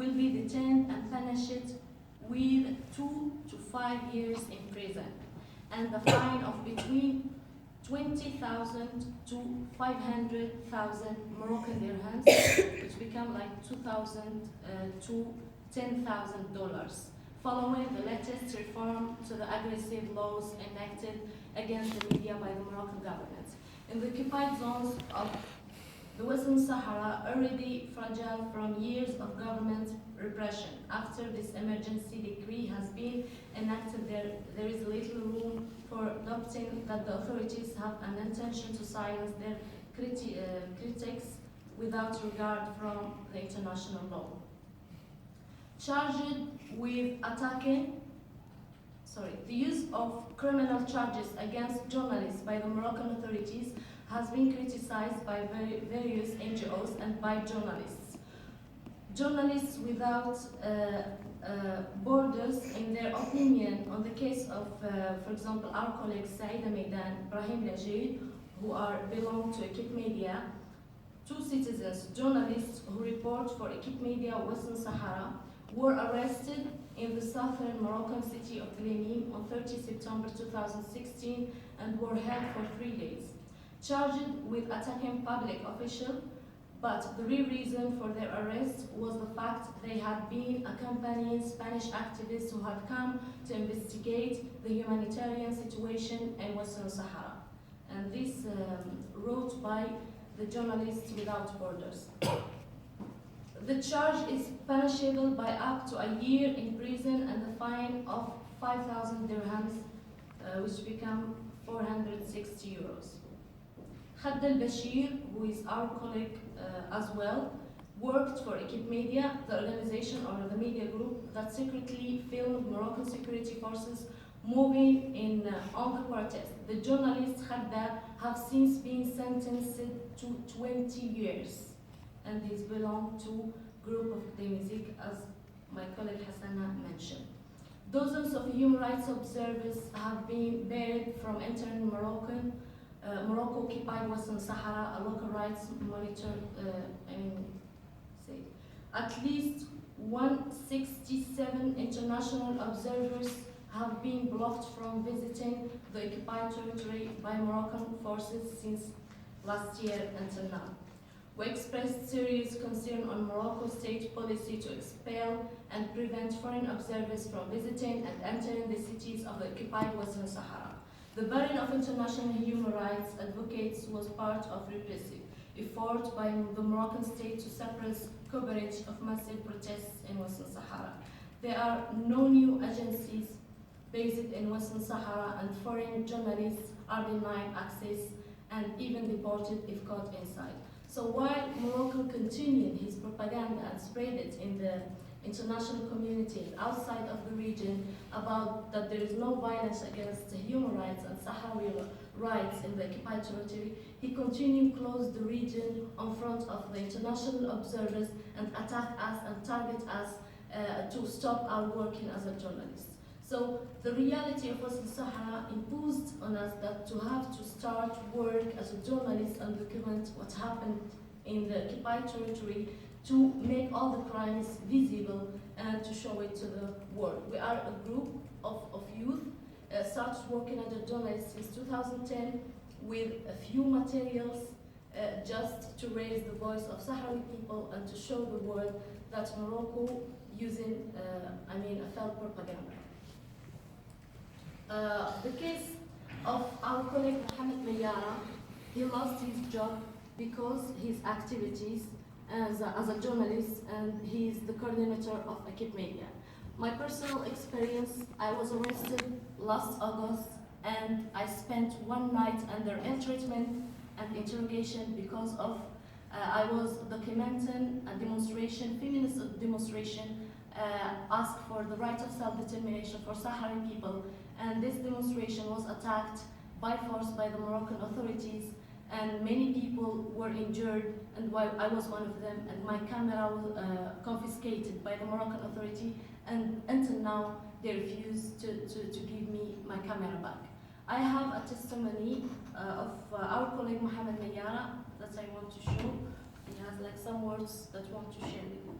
will be detained and punished with 2 to 5 years in prison and a fine of between 20,000 to 500,000 Moroccan dirhams, which become like 2,000 to $10,000, following the latest reform to the aggressive laws enacted against the media by the Moroccan government. In the occupied zones of the Western Sahara, already fragile from years of government repression, after this emergency decree has been enacted, there is little room for adopting that the authorities have an intention to silence their critics without regard from the international law. Charged with the use of criminal charges against journalists by the Moroccan authorities has been criticized by various NGOs and by journalists. Journalists without borders, in their opinion, on the case of, for example, our colleagues Saïda Meidan, Brahim Lajid, who belong to Equipe Media, two citizens, journalists who report for Equipe Media Western Sahara, were arrested in the southern Moroccan city of Glenim on 30 September 2016 and were held for 3 days, charged with attacking public officials, but the real reason for their arrest was the fact they had been accompanying Spanish activists who had come to investigate the humanitarian situation in Western Sahara. And this wrote by the Journalists Without Borders. The charge is punishable by up to a year in prison and a fine of 5,000 dirhams, which become 460 euros. Khadd al-Bashir, who is our colleague as well, worked for Equipe Media, the organization or the media group that secretly filmed Moroccan security forces moving in on the protest. The journalist Khadda have since been sentenced to 20 years. And these belong to group of Demizik, as my colleague Hassana mentioned. Dozens of human rights observers have been banned from entering Morocco-occupied Western Sahara, a local rights monitor, At least 167 international observers have been blocked from visiting the occupied territory by Moroccan forces since last year until now. We expressed serious concern on Morocco's state policy to expel and prevent foreign observers from visiting and entering the cities of the occupied Western Sahara. The burden of international human rights advocates was part of repressive effort by the Moroccan state to suppress coverage of massive protests in Western Sahara. There are no new agencies based in Western Sahara, and foreign journalists are denied access and even deported if caught inside. So while Morocco continued his propaganda and spread it in the international community and outside of the region about that there is no violence against human rights and Sahrawi rights in the occupied territory, he continued to close the region in front of the international observers and attack us and target us to stop our working as a journalist. So the reality of Western Sahara imposed on us that to have to start work as a journalist and document what happened in the occupied territory, to make all the crimes visible and to show it to the world. We are a group of youth, started working as a journalist since 2010 with a few materials just to raise the voice of Sahrawi people and to show the world that Morocco using, a failed propaganda. The case of our colleague Mohamed Mayara, he lost his job because his activities as a journalist, and he is the coordinator of Equipe Media. My personal experience, I was arrested last August and I spent one night under ill treatment and interrogation because of I was documenting a demonstration, feminist demonstration, asked for the right of self-determination for Sahrawi people, and this demonstration was attacked by force by the Moroccan authorities, and many people were injured, and I was one of them, and my camera was confiscated by the Moroccan authority, and until now they refuse to give me my camera back. I have a testimony of our colleague Mohamed Mayara that I want to show. He has some words that I want to share with you.